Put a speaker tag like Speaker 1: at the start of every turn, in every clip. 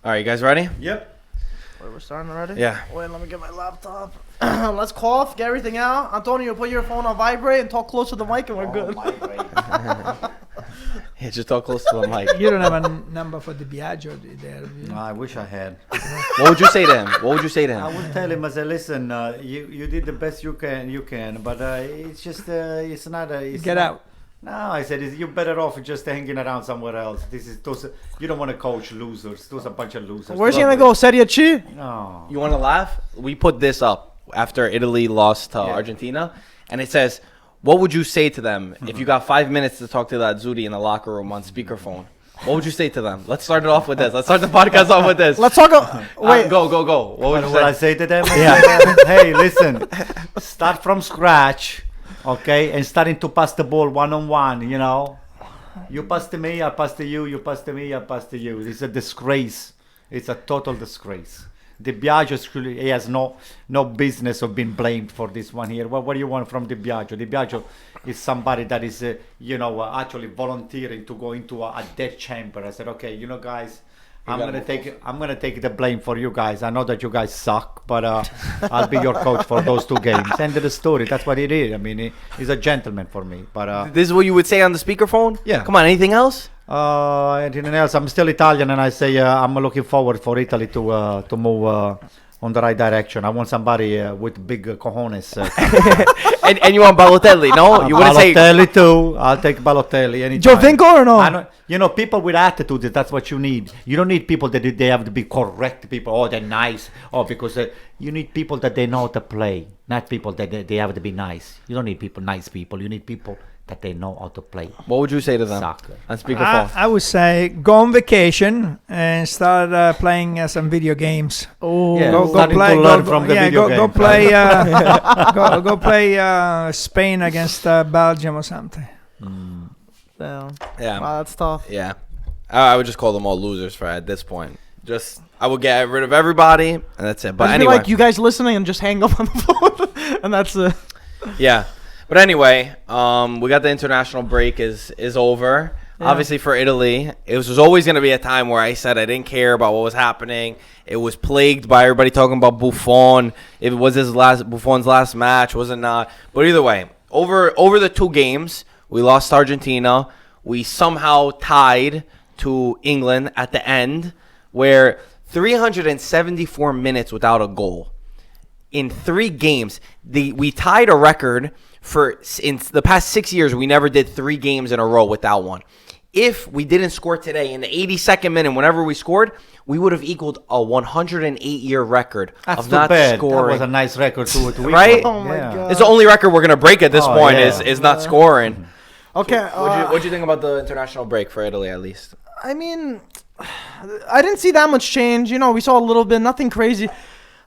Speaker 1: All right, you guys ready?
Speaker 2: Yep.
Speaker 3: Wait, we're starting already?
Speaker 1: Yeah.
Speaker 3: Wait, let me get my laptop. Let's cough, get everything out. Antonio, put your phone on vibrate and talk close to the mic and we're good.
Speaker 1: Yeah, just talk close to the mic.
Speaker 4: You don't have a number for the Biagio there.
Speaker 2: No, I wish I had.
Speaker 1: What would you say to him? What would you say to
Speaker 2: I
Speaker 1: him?
Speaker 2: would tell him, I say, listen, you did the best you can, but it's just, it's not a... It's
Speaker 4: Get
Speaker 2: not,
Speaker 4: out.
Speaker 2: No, I said, you're better off just hanging around somewhere else. You don't want to coach losers. Those are a bunch of losers.
Speaker 3: Where's he going to go? Serie C?
Speaker 2: No.
Speaker 1: You want to laugh? We put this up after Italy lost to Argentina, and it says, what would you say to them if you got 5 minutes to talk to the Azzurri in the locker room on speakerphone? What would you say to them? Let's start it off with this. Let's start the podcast off with this.
Speaker 3: Let's talk. Wait.
Speaker 1: Go. What would you say?
Speaker 2: I say to them?
Speaker 1: Yeah.
Speaker 2: Hey, listen, start from scratch, okay, and starting to pass the ball one-on-one, you know. You pass to me, I pass to you, you pass to me, I pass to you. It's a disgrace. It's a total disgrace. Di Biagio, he has no business of being blamed for this one here. What do you want from Di Biagio? Di Biagio is somebody that is, actually volunteering to go into a death chamber. I said, okay, guys, I'm gonna take the blame for you guys. I know that you guys suck, but I'll be your coach for those 2 games. End of the story. That's what he did. I mean, he's a gentleman for me. But
Speaker 1: This is what you would say on the speakerphone?
Speaker 2: Yeah.
Speaker 1: Come on, anything else?
Speaker 2: anything else? I'm still Italian, and I say I'm looking forward for Italy to move on the right direction. I want somebody with big cojones.
Speaker 1: And you want Balotelli? No, you wouldn't say.
Speaker 2: Balotelli too. I'll take Balotelli anytime.
Speaker 3: Jovinko or no?
Speaker 2: I don't, people with attitudes, that's what you need. You don't need people that they have to be correct people. Oh, they're nice. Oh, because you need people that they know how to play, not people that they have to be nice. You don't need nice people. You need people that they know how to play.
Speaker 1: What would you say to them
Speaker 2: Soccer.
Speaker 1: on speakerphone?
Speaker 4: I would say go on vacation and start playing some video games.
Speaker 3: Oh,
Speaker 2: Yeah.
Speaker 4: Go
Speaker 2: Starting
Speaker 4: play
Speaker 2: to learn from the video
Speaker 4: go
Speaker 2: games,
Speaker 4: play go play Spain against Belgium or something.
Speaker 3: damn.
Speaker 1: Yeah.
Speaker 3: Wow, that's tough.
Speaker 1: Yeah. I would just call them all losers for at this point. I would get rid of everybody, and that's it. But
Speaker 3: I'd
Speaker 1: anyway.
Speaker 3: be like, you guys listening and just hang up on the phone. And that's it.
Speaker 1: Yeah. But anyway, we got the international break is over.
Speaker 3: Yeah.
Speaker 1: Obviously for Italy, it was always going to be a time where I said I didn't care about what was happening. It was plagued by everybody talking about Buffon. If it was Buffon's last match, was it not? But either way, over the 2 games, we lost to Argentina. We somehow tied to England at the end, where 374 minutes without a goal. In 3 games, we tied a record in the past 6 years. We never did 3 games in a row without one. If we didn't score today in the 82nd minute, whenever we scored, we would have equaled a 108-year record of not scoring.
Speaker 2: That was a nice record to
Speaker 1: Right?
Speaker 3: Oh my God.
Speaker 1: It's the only record we're gonna break at this point is not scoring.
Speaker 3: Okay.
Speaker 1: What'd you think about the international break for Italy, at least?
Speaker 3: I mean, I didn't see that much change. We saw a little bit, nothing crazy.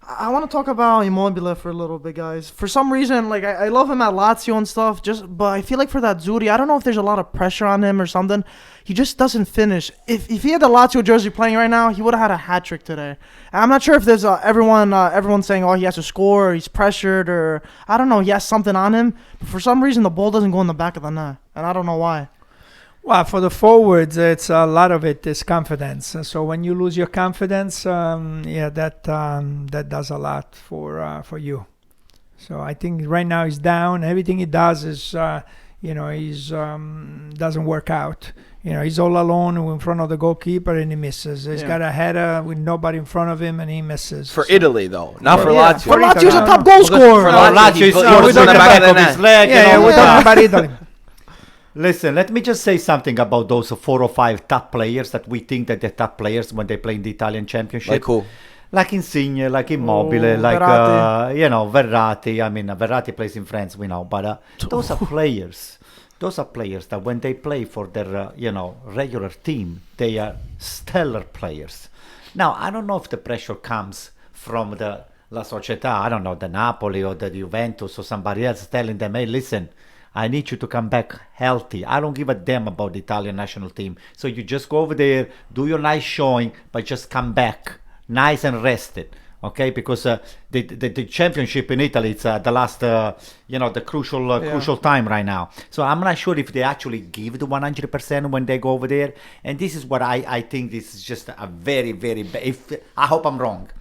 Speaker 3: I want to talk about Immobile for a little bit, guys. For some reason, I love him at Lazio and stuff, but I feel like for that Azzurri, I don't know if there's a lot of pressure on him or something. He just doesn't finish. If he had the Lazio jersey playing right now, he would have had a hat trick today. And I'm not sure if there's everyone saying, oh, he has to score, or he's pressured, or I don't know, he has something on him. But for some reason, the ball doesn't go in the back of the net, and I don't know why.
Speaker 4: Well, for the forwards, it's a lot of it is confidence. So when you lose your confidence, that does a lot for you. So I think right now he's down. Everything he does is, he's doesn't work out. He's all alone in front of the goalkeeper and he misses. He's got a header with nobody in front of him and he misses.
Speaker 1: For Italy, though, not for
Speaker 3: Yeah.
Speaker 1: Lazio.
Speaker 3: For Lazio, he's a top goal scorer.
Speaker 1: For Lazio,
Speaker 2: he's
Speaker 1: he was in the back of the net.
Speaker 4: We're talking about Italy.
Speaker 2: Listen, let me just say something about those 4 or 5 top players that we think that they're top players when they play in the Italian Championship.
Speaker 1: Like who?
Speaker 2: Like Insigne, like Immobile, like Verratti. I mean, Verratti plays in France, we know, but those are players. Those are players that when they play for their regular team, they are stellar players. Now, I don't know if the pressure comes from the La Società, I don't know, the Napoli or the Juventus or somebody else telling them, hey, listen, I need you to come back healthy. I don't give a damn about the Italian national team. So you just go over there, do your nice showing, but just come back nice and rested. Okay, because the championship in Italy, it's the last, the crucial time right now. So I'm not sure if they actually give the 100% when they go over there. And this is what I think this is just a very, very, I hope I'm wrong.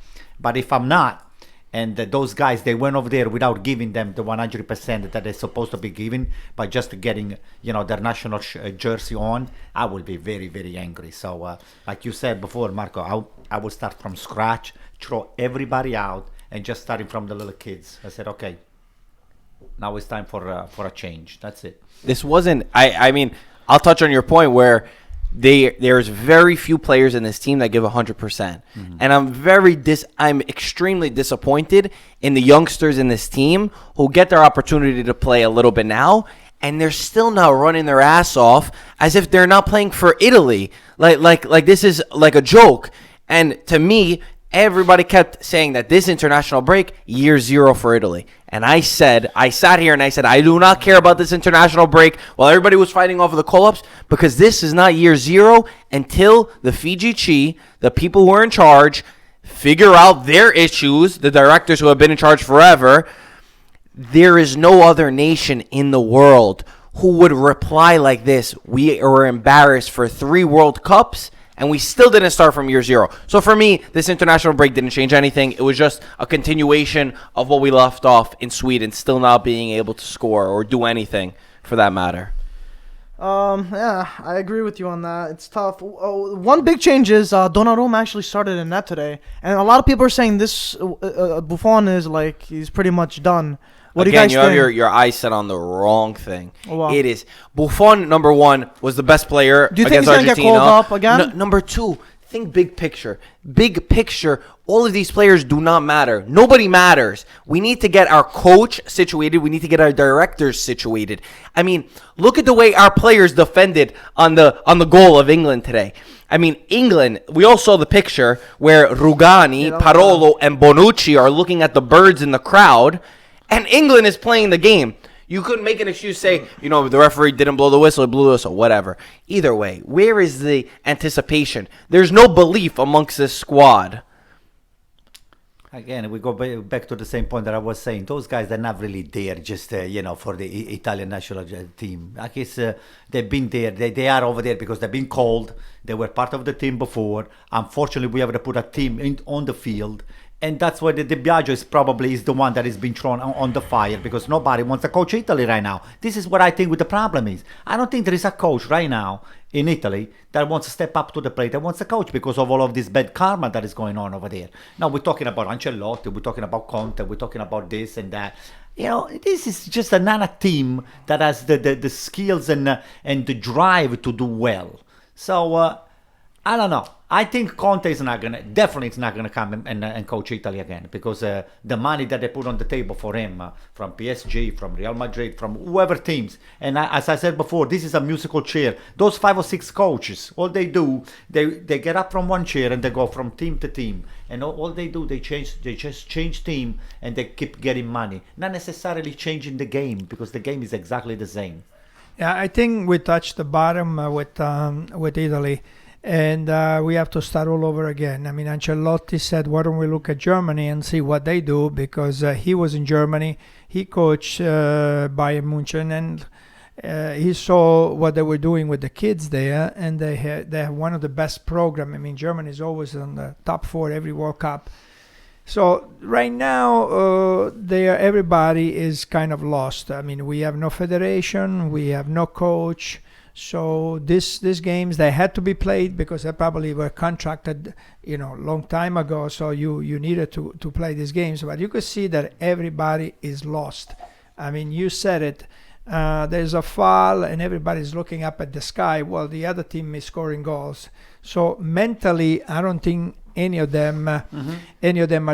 Speaker 2: But if I'm not, and those guys, they went over there without giving them the 100% that they're supposed to be giving, by just getting, their national jersey on, I will be very, very angry. So, like you said before, Marco, I will start from scratch, throw everybody out, and just starting from the little kids. I said, okay, now it's time for a change. That's it.
Speaker 1: This wasn't. I mean, I'll touch on your point where there's very few players in this team that give 100%, and I'm extremely disappointed in the youngsters in this team who get their opportunity to play a little bit now, and they're still not running their ass off as if they're not playing for Italy. Like this is like a joke. And to me, everybody kept saying that this international break, year zero for Italy. And I sat here and I said, I do not care about this international break while everybody was fighting off of the call-ups, because this is not year zero until the Fiji Chi, the people who are in charge, figure out their issues, the directors who have been in charge forever. There is no other nation in the world who would reply like this. We are embarrassed for 3 World Cups, and we still didn't start from year zero. So for me, this international break didn't change anything. It was just a continuation of what we left off in Sweden, still not being able to score or do anything for that matter.
Speaker 3: Yeah, I agree with you on that. It's tough. One big change is Donnarumma actually started in net today, and a lot of people are saying this Buffon is like he's pretty much done. What do you guys think?
Speaker 1: Again, you have your eyes set on the wrong thing.
Speaker 3: Oh, wow.
Speaker 1: It is Buffon, number one, was the best player
Speaker 3: Do you think
Speaker 1: against
Speaker 3: he's going to get
Speaker 1: Argentina.
Speaker 3: called up again?
Speaker 1: Number two, think big picture. Big picture, all of these players do not matter. Nobody matters. We need to get our coach situated. We need to get our directors situated. I mean, look at the way our players defended on the goal of England today. I mean, England, we all saw the picture where Rugani, Parolo, and Bonucci are looking at the birds in the crowd, and England is playing the game. You couldn't make an excuse, say, the referee didn't blow the whistle, blew the whistle, whatever. Either way, where is the anticipation? There's no belief amongst this squad.
Speaker 2: Again, we go back to the same point that I was saying. Those guys, they're not really there just, for the Italian national team. I guess they've been there. They are over there because they've been called. They were part of the team before. Unfortunately, we have to put a team on the field. And that's why the Biagio is the one that is being thrown on the fire, because nobody wants to coach Italy right now. This is what I think the problem is. I don't think there is a coach right now in Italy that wants to step up to the plate, that wants to coach because of all of this bad karma that is going on over there. Now we're talking about Ancelotti, we're talking about Conte, we're talking about this and that. This is just not a team that has the skills and the drive to do well. So I don't know. I think Conte is not gonna come and coach Italy again, because the money that they put on the table for him from PSG, from Real Madrid, from whoever teams, and as I said before, this is a musical chair. Those 5 or 6 coaches, all they do, they get up from one chair and they go from team to team, and all they do, they just change team and they keep getting money, not necessarily changing the game, because the game is exactly the same.
Speaker 4: Yeah, I think we touched the bottom with Italy. And we have to start all over again. I mean, Ancelotti said, why don't we look at Germany and see what they do? Because he was in Germany. He coached Bayern Munchen, and he saw what they were doing with the kids there. And they have one of the best programs. I mean, Germany is always on the top 4 every World Cup. So right now, everybody is kind of lost. I mean, we have no federation. We have no coach. So these games, they had to be played because they probably were contracted, long time ago. So you needed to play these games. But you could see that everybody is lost. I mean, you said it. There's a foul and everybody's looking up at the sky while the other team is scoring goals. So mentally, I don't think any of them are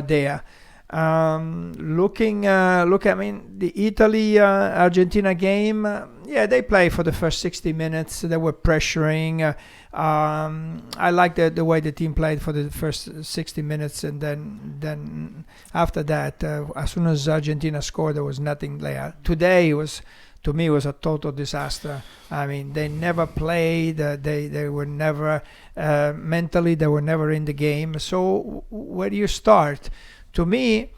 Speaker 4: there. Look, I mean, the Italy-Argentina game, they play for the first 60 minutes. They were pressuring. I like the way the team played for the first 60 minutes, and then after that, as soon as Argentina scored, there was nothing there. Today to me, was a total disaster. I mean, they never played. They were never mentally. They were never in the game. So where do you start? to me,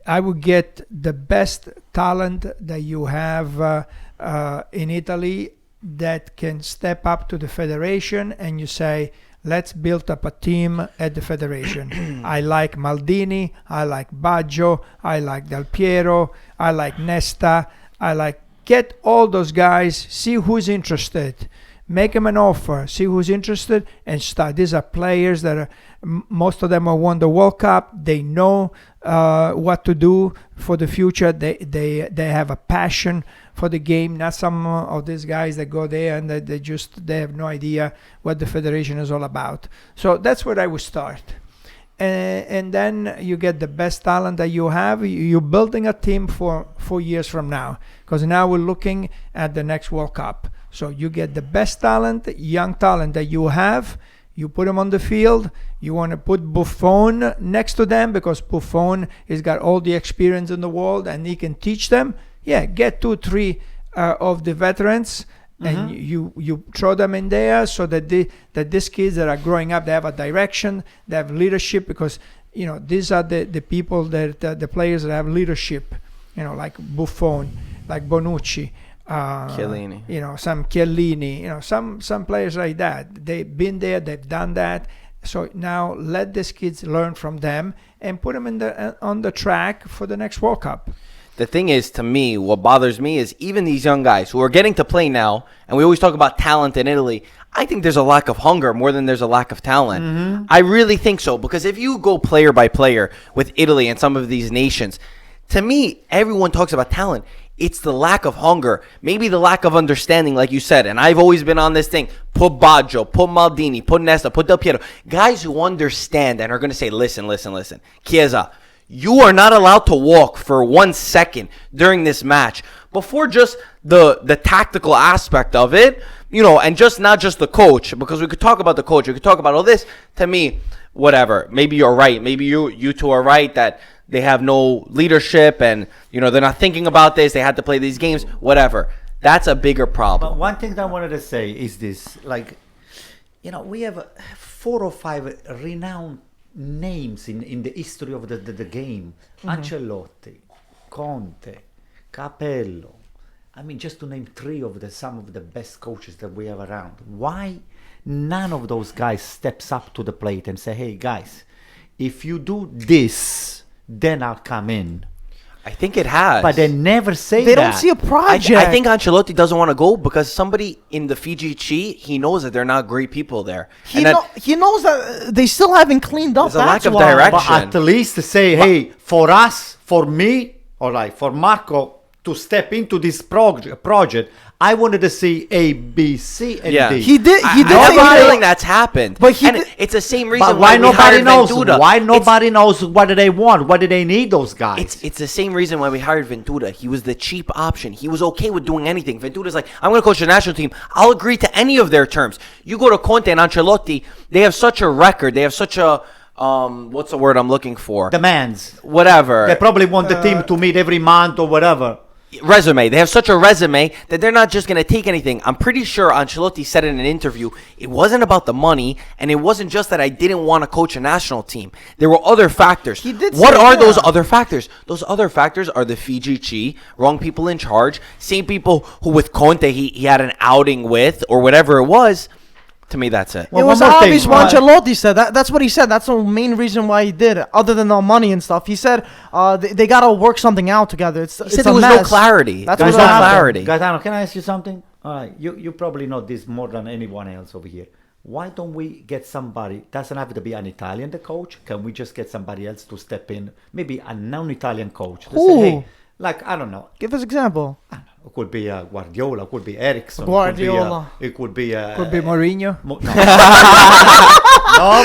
Speaker 4: I would get the best talent that you have in Italy that can step up to the federation, and you say, let's build up a team at the federation. I like Maldini, I like Baggio, I like Del Piero, I like Nesta, get all those guys, see who's interested, make them an offer, see who's interested, and start. These are players that are, most of them have won the World Cup. They know what to do for the future. They have a passion for the game. Not some of these guys that go there and they have no idea what the federation is all about. So that's where I would start. And then you get the best talent that you have. You're building a team for 4 years from now, because now we're looking at the next World Cup. So you get the best talent, young talent that you have. You put them on the field. You want to put Buffon next to them, because Buffon has got all the experience in the world and he can teach them. Yeah, get 2-3 of the veterans, and you throw them in there, so that these kids that are growing up, they have a direction, they have leadership, because these are the people that the players that have leadership, like Buffon, like Bonucci,
Speaker 1: Chiellini.
Speaker 4: Some Chiellini, some players like that. They've been there, they've done that. So now let these kids learn from them and put them on the track for the next World Cup.
Speaker 1: The thing is, to me, what bothers me is even these young guys who are getting to play now, and we always talk about talent in Italy, I think there's a lack of hunger more than there's a lack of talent. I really think so, because if you go player by player with Italy and some of these nations, to me, everyone talks about talent. It's the lack of hunger, maybe the lack of understanding, like you said. And I've always been on this thing. Put Baggio, put Maldini, put Nesta, put Del Piero. Guys who understand and are going to say, listen. Chiesa, you are not allowed to walk for 1 second during this match. Before just the tactical aspect of it, and just not just the coach, because we could talk about the coach, we could talk about all this. To me, whatever. Maybe you're right. Maybe you two are right that they have no leadership and, they're not thinking about this. They had to play these games, whatever. That's a bigger problem.
Speaker 2: But one thing that I wanted to say is this, we have 4 or 5 renowned names in the history of the game. Ancelotti, Conte, Capello. I mean, just to name 3 of some of the best coaches that we have around. Why none of those guys steps up to the plate and say, hey, guys, if you do this, then I'll come in?
Speaker 1: I think it has.
Speaker 2: But they never say
Speaker 3: They
Speaker 2: that.
Speaker 3: don't see a project.
Speaker 1: I think Ancelotti doesn't want to go because somebody in the FIGC, he knows that they're not great people there.
Speaker 3: He knows that they still haven't cleaned up.
Speaker 1: There's a lack
Speaker 3: That's
Speaker 1: of
Speaker 3: why.
Speaker 1: direction.
Speaker 2: But at least to say, hey, for us, for me, or for Marco to step into this project, I wanted to see A, B, C, and D.
Speaker 3: He did.
Speaker 1: I
Speaker 3: He did.
Speaker 1: have
Speaker 3: say
Speaker 1: a
Speaker 3: that.
Speaker 1: feeling that's happened.
Speaker 3: But he
Speaker 1: and
Speaker 3: did-
Speaker 1: it's the same reason
Speaker 2: But
Speaker 1: why
Speaker 2: why
Speaker 1: we
Speaker 2: nobody
Speaker 1: hired
Speaker 2: knows?
Speaker 1: Ventura.
Speaker 2: Why nobody knows what do they want? What do they need those guys?
Speaker 1: It's the same reason why we hired Ventura. He was the cheap option. He was okay with doing anything. Ventura's like, I'm going to coach the national team. I'll agree to any of their terms. You go to Conte and Ancelotti, they have such a record. They have such a, what's the word I'm looking for?
Speaker 2: Demands.
Speaker 1: Whatever.
Speaker 2: They probably want the team to meet every month or whatever.
Speaker 1: Resume. They have such a resume that they're not just going to take anything. I'm pretty sure Ancelotti said in an interview, it wasn't about the money, and it wasn't just that I didn't want to coach a national team. There were other factors.
Speaker 3: He did
Speaker 1: What
Speaker 3: say
Speaker 1: are
Speaker 3: that.
Speaker 1: those other factors? Those other factors are the FIGC, wrong people in charge, same people who with Conte he had an outing with, or whatever it was. To me, that's it.
Speaker 2: Well,
Speaker 3: It was
Speaker 2: one more
Speaker 3: obvious
Speaker 2: thing,
Speaker 3: what Ancelotti said. That's what he said. That's the main reason why he did it, other than the money and stuff. He said they got to work something out together. He
Speaker 1: said there was no clarity.
Speaker 3: That's
Speaker 1: There was
Speaker 3: what
Speaker 1: no
Speaker 3: happened.
Speaker 1: clarity.
Speaker 2: Gaetano, can I ask you something? All right, you probably know this more than anyone else over here. Why don't we get somebody, doesn't have to be an Italian, the coach? Can we just get somebody else to step in? Maybe a non-Italian coach. To
Speaker 3: Who?
Speaker 2: say, hey, I don't know.
Speaker 3: Give us example.
Speaker 2: It could be Guardiola, it could be Ericsson.
Speaker 3: Guardiola.
Speaker 2: It could be...
Speaker 4: Could be Mourinho.
Speaker 2: No,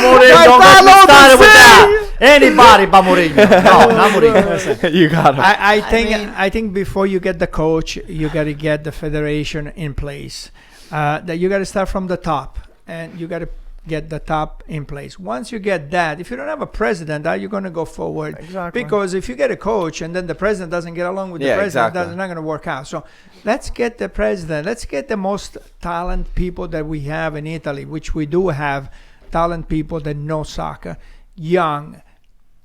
Speaker 2: Mourinho, don't get me started with that. Anybody but Mourinho. No, not Mourinho.
Speaker 1: You got him.
Speaker 4: I think before you get the coach, you got to get the federation in place. That you got to start from the top, and you got to get the top in place. Once you get that, if you don't have a president, how are you going to go forward?
Speaker 3: Exactly.
Speaker 4: Because if you get a coach and then the president doesn't get along with the
Speaker 1: Yeah,
Speaker 4: president,
Speaker 1: exactly.
Speaker 4: that's not going to work out. So let's get the president. Let's get the most talent people that we have in Italy, which we do have talent people that know soccer, young,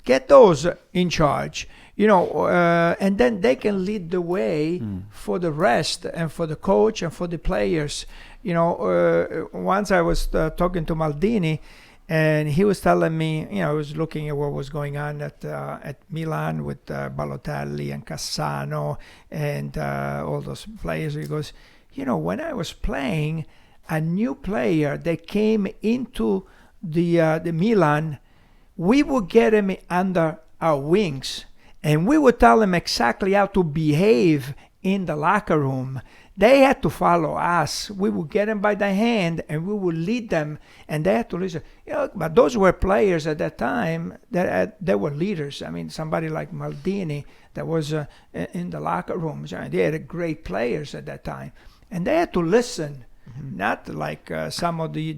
Speaker 4: Get those in charge, and then they can lead the way for the rest and for the coach and for the players. Once I was talking to Maldini, and he was telling me, I was looking at what was going on at Milan with Balotelli and Cassano and all those players. He goes, when I was playing, a new player that came into the Milan, we would get him under our wings, and we would tell him exactly how to behave in the locker room. They had to follow us. We would get them by the hand, and we would lead them, and they had to listen. But those were players at that time that were leaders. I mean, somebody like Maldini that was in the locker rooms. They had great players at that time, and they had to listen. Not like some of the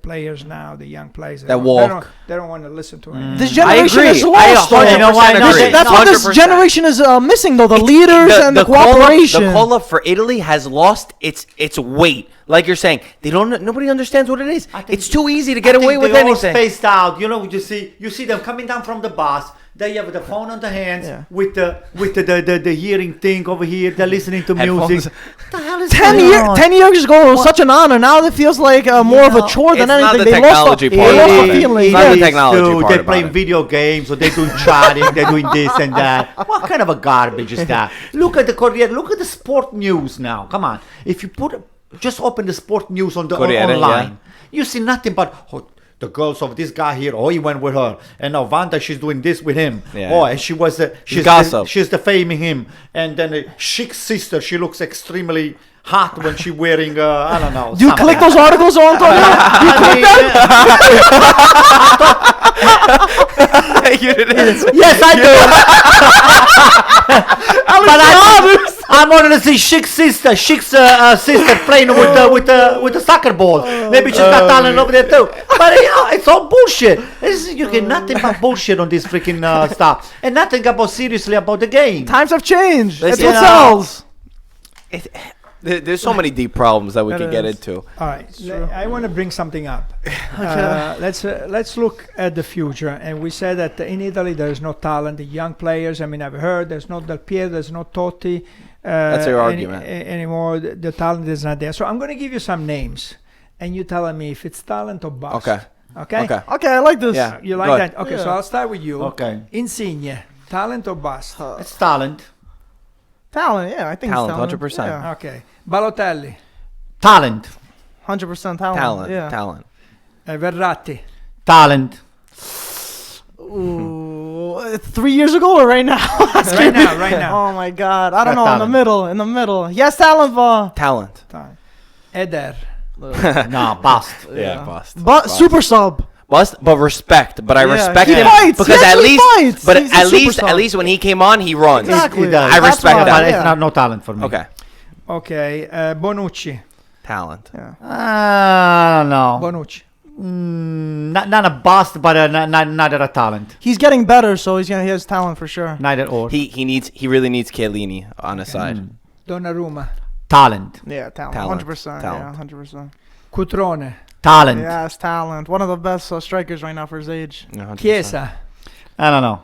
Speaker 4: players now, the young players.
Speaker 1: That walk.
Speaker 4: They don't want to listen to it.
Speaker 3: This generation is
Speaker 1: I
Speaker 3: lost.
Speaker 1: 100% agree.
Speaker 3: That's what this
Speaker 1: 100%.
Speaker 3: generation is missing, though. The leaders and the cooperation.
Speaker 1: The call-up for Italy has lost its weight. Like you're saying, nobody understands what it is. It's too easy to get away with anything.
Speaker 2: They're all spaced out. You see them coming down from the bus. They have the phone on the hands with the hearing thing over here. They're listening to music. What the hell is
Speaker 3: 10 years ago, it was such an honor. Now it feels like more of a chore than
Speaker 1: it's not
Speaker 3: anything.
Speaker 1: the
Speaker 3: They lost
Speaker 1: technology
Speaker 3: the
Speaker 1: part
Speaker 3: feeling.
Speaker 1: about it.
Speaker 3: feeling.
Speaker 1: It's not the technology part
Speaker 2: They're
Speaker 1: about
Speaker 2: playing
Speaker 1: it.
Speaker 2: video games, or they're doing chatting, they're doing this and that. What kind of a garbage is that? Look at the Corriere. Look at the sport news now. Come on. If you just open the sport news on the online, you see nothing but the girls of this guy here. Oh, he went with her, and now Wanda, she's doing this with him.
Speaker 1: Yeah.
Speaker 2: Oh, and she's
Speaker 1: gossip.
Speaker 2: She's defaming him. And then a chic sister, she looks extremely hot when she's wearing I don't know.
Speaker 3: Do you click those articles on Antonio?
Speaker 1: You didn't answer.
Speaker 2: Yes, I do. But I'm wanting to see Chic's sister playing with the soccer ball. Maybe she's got talent over there too. But it's all bullshit. You get nothing but bullshit on this freaking stuff, and nothing seriously about the game.
Speaker 3: Times have changed. That's
Speaker 1: Listen,
Speaker 3: what sells.
Speaker 1: There's so many deep problems that we could get into.
Speaker 4: All right, I want to bring something up. Let's look at the future. And we said that in Italy there is no talent. The young players. I mean, I've heard there's no Del Piero, there's no Totti.
Speaker 1: That's your argument.
Speaker 4: Anymore. The talent is not there. So I'm going to give you some names, and you telling me if it's talent or bust.
Speaker 1: Okay.
Speaker 3: Okay, I like this.
Speaker 1: Yeah.
Speaker 4: You like
Speaker 1: Good.
Speaker 4: that? Okay,
Speaker 3: Yeah.
Speaker 4: so I'll start with you.
Speaker 2: Okay.
Speaker 4: Insigne, talent or bust?
Speaker 2: It's talent.
Speaker 3: Talent, yeah, I think
Speaker 1: Talent,
Speaker 3: it's talent.
Speaker 1: 100%.
Speaker 3: Yeah.
Speaker 4: Okay. Balotelli,
Speaker 2: Talent.
Speaker 3: 100% talent. Yeah.
Speaker 1: Talent.
Speaker 4: Verratti,
Speaker 2: Talent.
Speaker 3: Ooh, 3 years ago or right now?
Speaker 4: right now.
Speaker 3: Oh my God, I don't know.
Speaker 2: Talent.
Speaker 3: In the middle. Yes, talent,
Speaker 1: Talent.
Speaker 4: Eder,
Speaker 2: No, bust.
Speaker 1: Yeah, bust.
Speaker 3: but super sub.
Speaker 1: Bust, but respect. But I
Speaker 3: Yeah,
Speaker 1: respect
Speaker 3: he
Speaker 1: him
Speaker 3: fights.
Speaker 1: because
Speaker 3: He
Speaker 1: at
Speaker 3: actually
Speaker 1: least,
Speaker 3: fights.
Speaker 1: but
Speaker 3: He's a
Speaker 1: at
Speaker 3: super
Speaker 1: least,
Speaker 3: sub.
Speaker 1: at least when he came on, he runs.
Speaker 3: Exactly.
Speaker 2: He does.
Speaker 1: I
Speaker 3: That's
Speaker 1: respect
Speaker 3: why,
Speaker 1: that.
Speaker 2: But it's
Speaker 3: yeah.
Speaker 2: not no talent for me.
Speaker 1: Okay,
Speaker 4: okay. Bonucci,
Speaker 1: talent.
Speaker 2: I don't know.
Speaker 4: Bonucci.
Speaker 2: Not a bust, but neither a talent.
Speaker 3: He's getting better, so he has talent for sure.
Speaker 2: Neither or.
Speaker 1: He really needs Chiellini on his side.
Speaker 4: Donnarumma,
Speaker 2: Talent.
Speaker 3: Yeah, talent.
Speaker 1: Talent.
Speaker 3: 100%.
Speaker 1: Talent.
Speaker 3: Yeah, 100%.
Speaker 4: Cutrone,
Speaker 2: Talent.
Speaker 3: Yeah, it's talent. One of the best strikers right now for his age.
Speaker 1: 100%.
Speaker 4: Chiesa,
Speaker 2: I don't know.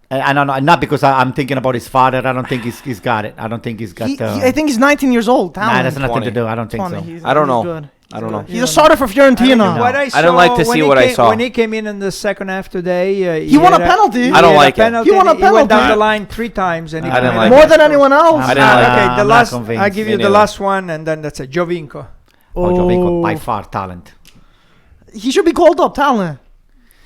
Speaker 2: I don't know. Not because I'm thinking about his father. I don't think he's got it. I don't think he's got.
Speaker 3: I think he's 19 years old. Talent.
Speaker 2: Nah, that's nothing
Speaker 1: 20.
Speaker 2: to do. I don't think
Speaker 3: 20.
Speaker 2: so.
Speaker 3: He's,
Speaker 1: I don't
Speaker 3: he's
Speaker 1: know.
Speaker 3: Good.
Speaker 1: I don't know.
Speaker 3: He's a starter for Fiorentina.
Speaker 4: What
Speaker 1: I don't like to
Speaker 4: when
Speaker 1: see
Speaker 4: he
Speaker 1: what I
Speaker 4: came-
Speaker 1: saw.
Speaker 4: When he came in the second half today,
Speaker 3: He won a penalty.
Speaker 1: I don't
Speaker 4: had
Speaker 1: like it.
Speaker 4: penalty
Speaker 3: He won a
Speaker 4: and He went down
Speaker 3: penalty.
Speaker 4: the line 3 times and he
Speaker 1: I didn't
Speaker 4: committed
Speaker 1: like
Speaker 3: More
Speaker 1: it.
Speaker 3: than anyone else.
Speaker 2: I'm
Speaker 1: I didn't like it.
Speaker 4: Okay, the
Speaker 2: I'm
Speaker 4: last.
Speaker 2: not convinced.
Speaker 4: I'll give you
Speaker 1: Me
Speaker 4: the
Speaker 1: neither.
Speaker 4: last one, and then that's it. Giovinco.
Speaker 2: Jovinko, by far talent.
Speaker 3: He should be called up. Talent.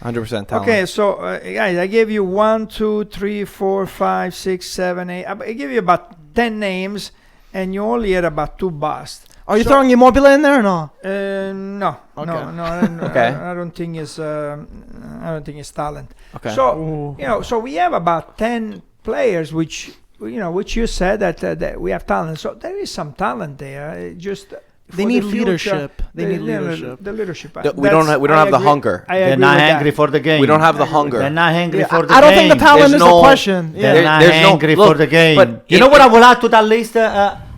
Speaker 1: 100% talent.
Speaker 4: Okay, so guys, I gave you 1, 2, 3, 4, 5, 6, 7, 8. I gave you about 10 names, and you only had about 2 busts.
Speaker 3: Are you throwing Immobile in there or no?
Speaker 4: No,
Speaker 3: Okay.
Speaker 4: no,
Speaker 1: Okay.
Speaker 4: I don't think it's talent.
Speaker 1: Okay.
Speaker 4: So so we have about 10 players, which you said that we have talent. So there is some talent there. Just
Speaker 3: They
Speaker 4: for
Speaker 3: need
Speaker 4: the future,
Speaker 3: leadership. They need
Speaker 4: yeah,
Speaker 3: leadership.
Speaker 4: The leadership.
Speaker 1: We don't have the hunger.
Speaker 4: I
Speaker 2: They're
Speaker 4: agree
Speaker 2: not
Speaker 4: with that.
Speaker 2: hungry for the game.
Speaker 1: We don't have the hunger.
Speaker 2: They're not hungry
Speaker 3: Yeah,
Speaker 2: for the
Speaker 3: I don't
Speaker 2: game.
Speaker 3: think the talent
Speaker 1: There's
Speaker 3: is the
Speaker 1: no-
Speaker 3: question.
Speaker 2: They're
Speaker 3: Yeah.
Speaker 2: not
Speaker 1: There's no-
Speaker 2: hungry
Speaker 1: look,
Speaker 2: for the game.
Speaker 1: but
Speaker 2: You know what I will add to that list?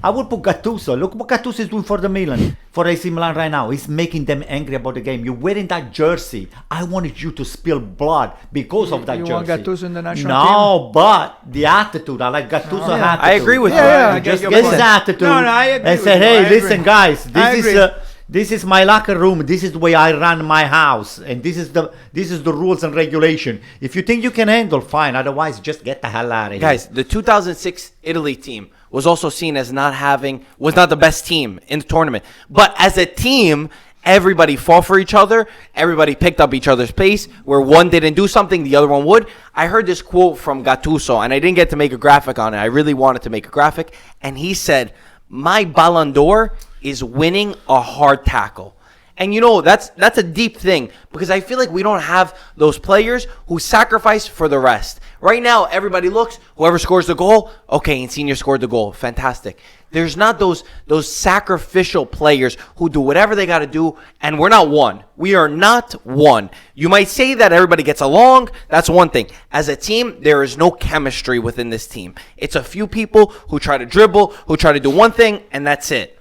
Speaker 2: I would put Gattuso. Look what Gattuso is doing for the Milan, for AC Milan right now. He's making them angry about the game. You're wearing that jersey. I wanted you to spill blood because of that
Speaker 4: You
Speaker 2: jersey.
Speaker 4: want Gattuso in the national
Speaker 2: No, but the attitude. I like Gattuso attitude.
Speaker 1: I agree with you.
Speaker 4: I get
Speaker 2: Just
Speaker 4: your
Speaker 2: get
Speaker 4: point.
Speaker 2: his attitude
Speaker 4: No, I agree
Speaker 2: and
Speaker 4: with
Speaker 2: say,
Speaker 4: you.
Speaker 2: hey,
Speaker 4: I
Speaker 2: listen,
Speaker 4: agree.
Speaker 2: guys,
Speaker 4: I agree.
Speaker 2: this is my locker room. This is the way I run my house, and this is the rules and regulation. If you think you can handle, fine. Otherwise, just get the hell out of here.
Speaker 1: Guys, the 2006 Italy team was also seen as not the best team in the tournament. But as a team, everybody fought for each other. Everybody picked up each other's pace. Where one didn't do something, the other one would. I heard this quote from Gattuso, and I didn't get to make a graphic on it. I really wanted to make a graphic. And he said, my Ballon d'Or is winning a hard tackle. And you know, that's a deep thing, because I feel like we don't have those players who sacrifice for the rest. Right now, everybody looks, whoever scores the goal, okay, Insigne scored the goal, fantastic. There's not those sacrificial players who do whatever they got to do, and we're not one. We are not one. You might say that everybody gets along, that's one thing. As a team, there is no chemistry within this team. It's a few people who try to dribble, who try to do one thing, and that's it.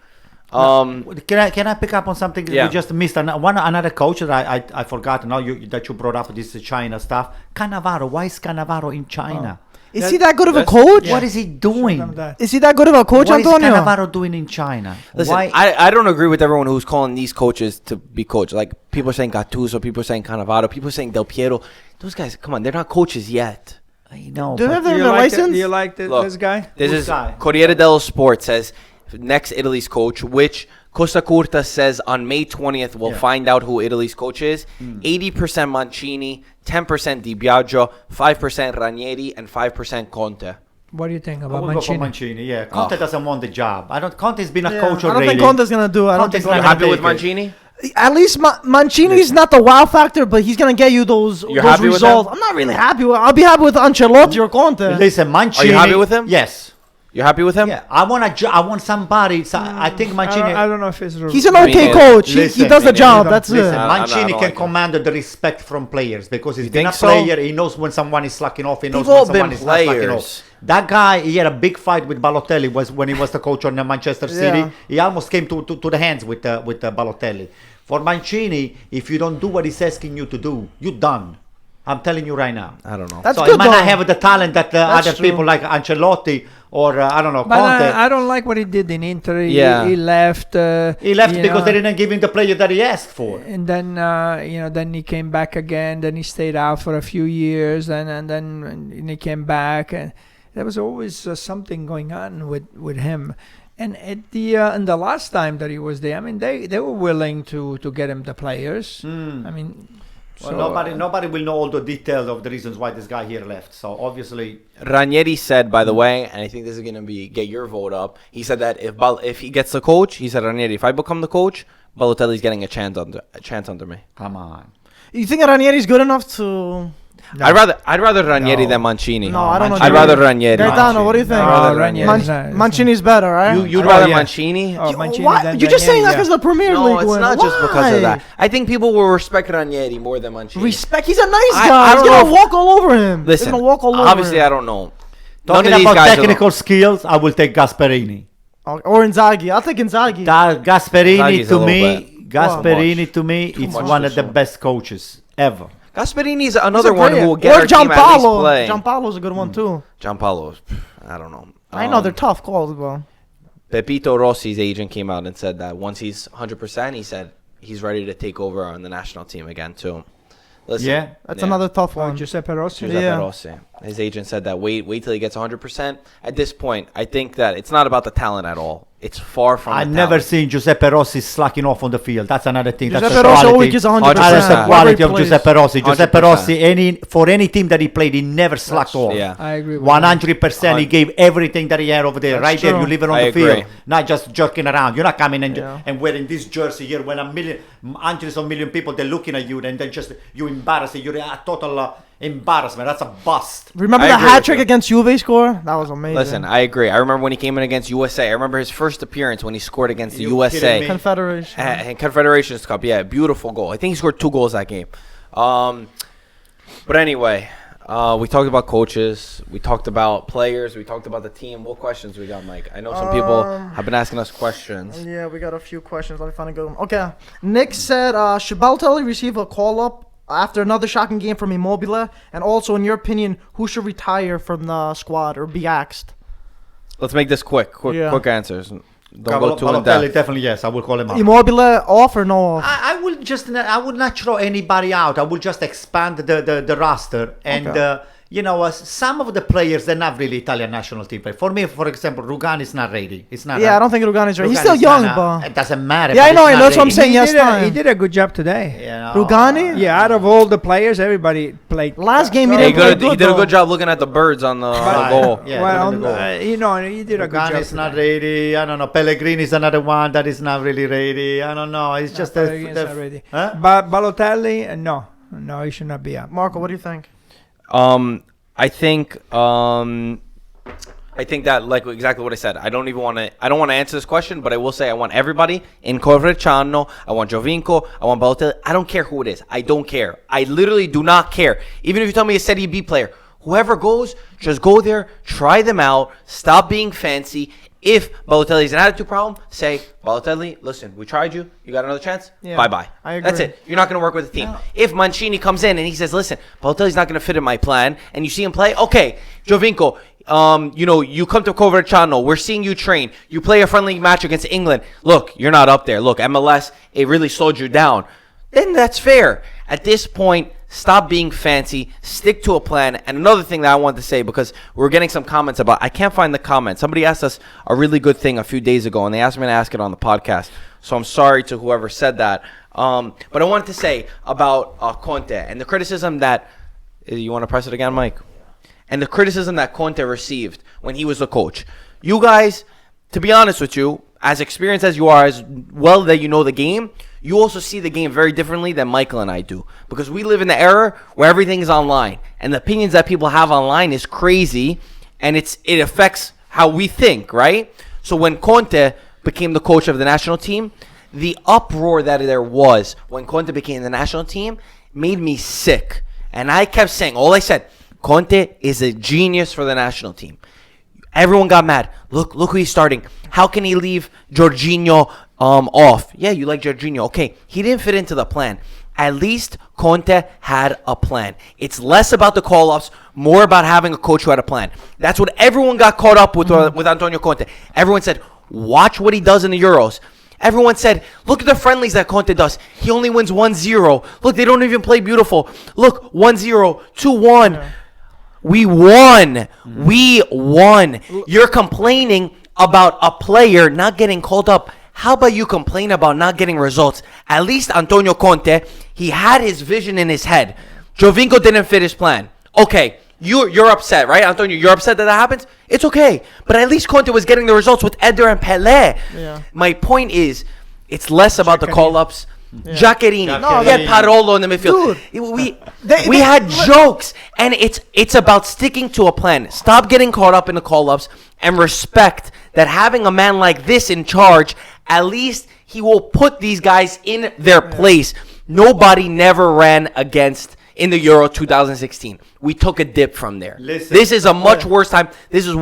Speaker 2: Can I pick up on something that
Speaker 1: Yeah.
Speaker 2: we just missed? Another coach that I forgot now that you brought up this China stuff. Cannavaro. Why is Cannavaro in China?
Speaker 3: Is he that good of a
Speaker 1: that's-
Speaker 3: coach?
Speaker 2: What is he doing?
Speaker 3: Is he that good of a coach,
Speaker 2: What is
Speaker 3: Antonio?
Speaker 2: Cannavaro doing in China?
Speaker 1: Listen,
Speaker 2: Why?
Speaker 1: I don't agree with everyone who's calling these coaches to be coached. Like, people are saying Gattuso, people are saying Cannavaro, people are saying Del Piero. Those guys, come on, they're not coaches yet.
Speaker 2: I know.
Speaker 3: Do they have
Speaker 2: but-
Speaker 3: their
Speaker 4: Do you like
Speaker 3: license?
Speaker 4: Do you like
Speaker 1: Look,
Speaker 4: this guy?
Speaker 1: This
Speaker 2: Who's
Speaker 1: is
Speaker 2: guy?
Speaker 1: Corriere dello Sport says next Italy's coach, which Costa Curta says on May 20th we'll find out who Italy's coach is. 80% Mancini, 10% Di Biagio, 5% Ranieri, and 5% Conte.
Speaker 4: What do you think
Speaker 2: I
Speaker 4: about
Speaker 2: would go for
Speaker 4: Mancini?
Speaker 2: Mancini. Yeah, Conte doesn't want the job. Conte's been a
Speaker 3: Yeah,
Speaker 2: coach
Speaker 3: I
Speaker 2: already.
Speaker 3: don't think Conte's gonna do it. I don't
Speaker 2: Conte's
Speaker 3: think
Speaker 2: not
Speaker 1: You
Speaker 2: gonna
Speaker 1: happy
Speaker 2: take
Speaker 1: with
Speaker 2: it.
Speaker 1: Mancini?
Speaker 3: At least Mancini's not the wow factor, but he's gonna get you those
Speaker 1: happy with
Speaker 3: results.
Speaker 1: him?
Speaker 3: I'm not really happy with. I'll be happy with Ancelotti or Conte.
Speaker 2: Listen, Mancini.
Speaker 1: Are you happy with him?
Speaker 2: Yes.
Speaker 1: You happy with him?
Speaker 2: Yeah, I want somebody. I think Mancini.
Speaker 4: I don't know if it's.
Speaker 3: He's an
Speaker 1: Me
Speaker 3: okay
Speaker 1: neither.
Speaker 3: coach. He
Speaker 2: Listen,
Speaker 3: does the
Speaker 1: me
Speaker 3: job.
Speaker 4: neither.
Speaker 3: That's
Speaker 2: Listen,
Speaker 3: it.
Speaker 1: I don't
Speaker 2: Mancini can
Speaker 1: like him.
Speaker 2: command the respect from players because he's
Speaker 1: You
Speaker 2: been a
Speaker 1: think so?
Speaker 2: player. He knows when someone is slacking off. He knows
Speaker 1: They've
Speaker 2: when
Speaker 1: all
Speaker 2: someone
Speaker 1: been
Speaker 2: is not slacking
Speaker 1: players.
Speaker 2: off. That guy, he had a big fight with Balotelli when he was the coach on Manchester City.
Speaker 3: Yeah.
Speaker 2: He almost came to the hands with Balotelli. For Mancini, if you don't do what he's asking you to do, you're done. I'm telling you right now.
Speaker 1: I don't know.
Speaker 3: That's
Speaker 2: So
Speaker 3: good
Speaker 2: he might not
Speaker 3: though.
Speaker 2: have the talent that
Speaker 3: That's
Speaker 2: other
Speaker 3: true.
Speaker 2: people like Ancelotti or I don't know,
Speaker 4: But
Speaker 2: Conte.
Speaker 4: I don't like what he did in Inter.
Speaker 1: Yeah.
Speaker 4: He left.
Speaker 2: He left
Speaker 4: you
Speaker 2: because
Speaker 4: know,
Speaker 2: they didn't give him the player that he asked for.
Speaker 4: And then then he came back again. Then he stayed out for a few years, and then he came back. And there was always something going on with him. And at the last time that he was there, I mean, they were willing to get him the players. I mean,
Speaker 2: Well, nobody will know all the details of the reasons why this guy here left. So obviously,
Speaker 1: Ranieri said, by the way, and I think this is going to get your vote up. He said that if he gets the coach, he said, Ranieri, if I become the coach, Balotelli's getting a chance under me.
Speaker 2: come on.
Speaker 3: You think Ranieri's good enough to?
Speaker 4: no.
Speaker 1: I'd rather Ranieri
Speaker 2: No.
Speaker 1: than Mancini.
Speaker 3: No, I don't know.
Speaker 1: I'd rather Ranieri.
Speaker 3: Gaetano, what do you think?
Speaker 4: No,
Speaker 1: rather
Speaker 4: Ranieri.
Speaker 1: Ranieri.
Speaker 3: Mancini's better, right?
Speaker 1: You'd
Speaker 4: Oh,
Speaker 1: rather
Speaker 4: yeah.
Speaker 1: Mancini?
Speaker 4: Oh, Mancini
Speaker 3: Why?
Speaker 4: than
Speaker 3: You're just saying that
Speaker 4: Ranieri,
Speaker 3: because of the Premier
Speaker 1: No,
Speaker 3: League
Speaker 1: it's
Speaker 3: win.
Speaker 1: not just because
Speaker 3: Why?
Speaker 1: of that. I think people will respect Ranieri more than Mancini.
Speaker 3: Respect. He's a nice
Speaker 1: I
Speaker 3: guy.
Speaker 1: don't
Speaker 3: He's gonna
Speaker 1: know if-
Speaker 3: walk all over him.
Speaker 1: Listen,
Speaker 3: He's gonna walk all over
Speaker 1: obviously,
Speaker 3: him.
Speaker 1: I don't know.
Speaker 2: Talking
Speaker 1: None of these
Speaker 2: about
Speaker 1: guys
Speaker 2: technical skills, I will take Gasperini.
Speaker 3: Or Inzaghi. I'll take Inzaghi.
Speaker 2: Gasperini
Speaker 1: Inzaghi's a
Speaker 2: to
Speaker 1: little
Speaker 2: me, Gasperini
Speaker 1: much.
Speaker 2: to me,
Speaker 1: Too
Speaker 2: is
Speaker 1: much
Speaker 2: one
Speaker 1: too
Speaker 2: of the
Speaker 1: soon.
Speaker 2: best coaches ever.
Speaker 1: Gasperini's
Speaker 3: He's
Speaker 1: another
Speaker 3: a
Speaker 1: one
Speaker 3: great-
Speaker 1: who will get
Speaker 3: or
Speaker 1: our team at least
Speaker 3: Gianpaolo.
Speaker 1: playing.
Speaker 3: Gianpaolo's a good one too.
Speaker 1: Gianpaolo, I don't know.
Speaker 3: I know they're tough calls, bro.
Speaker 1: Pepito Rossi's agent came out and said that once he's 100%, he said he's ready to take over on the national team again too. Listen,
Speaker 2: Yeah.
Speaker 3: That's another tough
Speaker 4: Oh,
Speaker 3: one.
Speaker 4: Giuseppe Rossi.
Speaker 1: Giuseppe
Speaker 3: Yeah.
Speaker 1: Rossi. His agent said that wait till he gets 100%. At this point, I think that it's not about the talent at all. It's far from
Speaker 2: I've
Speaker 1: the
Speaker 2: never
Speaker 1: talent.
Speaker 2: seen Giuseppe Rossi slacking off on the field. That's another thing. That's
Speaker 3: Giuseppe
Speaker 2: the
Speaker 3: Rossi
Speaker 2: quality.
Speaker 3: always gives 100%.
Speaker 2: That's the quality of
Speaker 3: Wherever he
Speaker 2: Giuseppe Rossi. Giuseppe
Speaker 1: 100%.
Speaker 2: Rossi, for any team that he played, he never slacked off.
Speaker 1: Yeah.
Speaker 4: I agree with
Speaker 2: 100%. He gave everething that he had over there.
Speaker 3: That's
Speaker 2: Right there,
Speaker 3: true.
Speaker 2: you leave it on
Speaker 1: I
Speaker 2: the
Speaker 1: agree.
Speaker 2: field, not just jerking around. You're not coming
Speaker 3: Yeah.
Speaker 2: and wearing this jersey here when hundreds of million people they're looking at you, and then just you embarrassing. You're a total embarrassment. That's a bust.
Speaker 3: Remember
Speaker 1: I
Speaker 3: the
Speaker 1: agree
Speaker 3: hat
Speaker 1: with
Speaker 3: trick
Speaker 1: you.
Speaker 3: against Juve score? That was amazing.
Speaker 1: Listen, I agree. I remember when he came in against USA. I remember his first appearance when he scored against the
Speaker 2: You
Speaker 1: USA.
Speaker 2: kidding me?
Speaker 3: Confederation.
Speaker 1: And Confederations Cup, yeah, beautiful goal. I think he scored 2 goals that game. But anyway, We talked about coaches. We talked about players. We talked about the team. What questions we got, Mike? I know some people have been asking us questions.
Speaker 3: Yeah, we got a few questions. Let me find a good one. Okay. Nick said, should Balotelli receive a call-up after another shocking game from Immobile? And also, in your opinion, who should retire from the squad or be axed?
Speaker 1: Let's make this quick answers. Don't go too in
Speaker 2: Balotelli,
Speaker 1: depth.
Speaker 2: definitely yes. I will call him out.
Speaker 3: Immobile off or no off?
Speaker 2: I would not throw anybody out. I will just expand the roster and
Speaker 3: Okay.
Speaker 2: Some of the players, they're not really Italian national team player. For me, for example, Rugani is not ready. It's not.
Speaker 3: Yeah, I don't think Rugani's right. He's
Speaker 2: Rugani
Speaker 3: still
Speaker 2: is
Speaker 3: young,
Speaker 2: not,
Speaker 3: but
Speaker 2: it doesn't matter.
Speaker 3: Yeah, I
Speaker 2: but
Speaker 3: know,
Speaker 2: it's
Speaker 3: and
Speaker 2: not
Speaker 3: that's what I'm
Speaker 2: ready.
Speaker 3: saying. Yes,
Speaker 4: He
Speaker 3: time.
Speaker 4: did a good job today.
Speaker 2: You know,
Speaker 3: Rugani?
Speaker 4: Yeah, out of all the players, everybody played.
Speaker 3: Last game he
Speaker 1: He
Speaker 3: didn't play good,
Speaker 1: did a
Speaker 3: though.
Speaker 1: good job looking at the birds on the goal.
Speaker 2: Yeah,
Speaker 4: Well,
Speaker 2: during the goal.
Speaker 4: he did a good job.
Speaker 2: Rugani is not ready. I don't know. Pellegrini is another one that is not really ready. I don't know. It's just
Speaker 4: Pellegrini's not ready.
Speaker 2: Huh?
Speaker 4: But Balotelli, no, he should not be up.
Speaker 3: Marco, what do you think?
Speaker 1: I think that, like exactly what I said. I don't want to answer this question, but I will say I want everybody in Coverciano. I want Giovinco. I want Balotelli. I don't care who it is. I don't care. I literally do not care. Even if you tell me a Serie B player, whoever goes, just go there, try them out, stop being fancy. If Balotelli is an attitude problem, say, Balotelli, listen, we tried you. You got another chance?
Speaker 3: Yeah,
Speaker 1: Bye-bye.
Speaker 3: I agree.
Speaker 1: That's it. You're not going to work with the team. If Mancini comes in and he says, listen, Balotelli's not going to fit in my plan, and you see him play, okay, Giovinco, you come to Coverciano. We're seeing you train. You play a friendly match against England. Look, you're not up there. Look, MLS, it really slowed you down. Then that's fair. At this point, stop being fancy. Stick to a plan. And another thing that I want to say, because we're getting some comments about, I can't find the comments. Somebody asked us a really good thing a few days ago, and they asked me to ask it on the podcast. So I'm sorry to whoever said that. But I wanted to say about Conte and the criticism that, you want to press it again, Mike? And the criticism that Conte received when he was the coach. You guys, to be honest with you, as experienced as you are, as well that you know the game, you also see the game very differently than Michael and I do. Because we live in the era where everything is online. And the opinions that people have online is crazy. And it affects how we think, right? So when Conte became the coach of the national team, the uproar that there was when Conte became the national team made me sick. And I kept saying, all I said, Conte is a genius for the national team. Everyone got mad. Look who he's starting. How can he leave Jorginho off? Yeah, you like Jorginho. Okay, he didn't fit into the plan. At least Conte had a plan. It's less about the call-ups, more about having a coach who had a plan. That's what everyone got caught up with Antonio Conte. Everyone said, watch what he does in the Euros. Everyone said, look at the friendlies that Conte does. He only wins 1-0. Look, they don't even play beautiful. Look, 1-0, 2-1. Yeah. We won. We won. You're complaining about a player not getting called up. How about you complain about not getting results? At least Antonio Conte, he had his vision in his head. Giovinco didn't fit his plan. Okay, you're upset, right, Antonio? You're upset that happens? It's okay. But at least Conte was getting the results with Eder and Pelé. Yeah. My point is, it's less about the call-ups. Yeah. Giaccherini, he had Parolo in the midfield. Dude, we had jokes, and it's about sticking to a plan. Stop getting caught up in the call-ups and respect that having a man like this in charge, at least he will put these guys in their place. Nobody never ran against in the Euro 2016. We took a dip from there. This is a much worse time. This is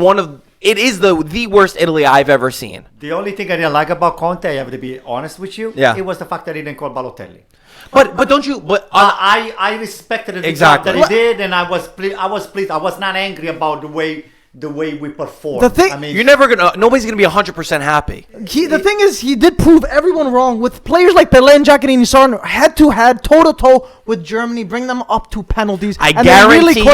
Speaker 1: it is the worst Italy I've ever seen.
Speaker 2: The only thing I didn't like about Conte, I have to be honest with you, it was the fact that he didn't call Balotelli.
Speaker 1: But don't you? But
Speaker 2: I respected the job that he did, and I was pleased. I was not angry about the way we performed.
Speaker 3: The thing,
Speaker 2: I mean,
Speaker 1: nobody's gonna be 100% happy.
Speaker 3: The thing is, he did prove everyone wrong with players like Pelé and Giaccherini starting head to head, toe to toe with Germany, bring them up to penalties.
Speaker 1: I guarantee you, we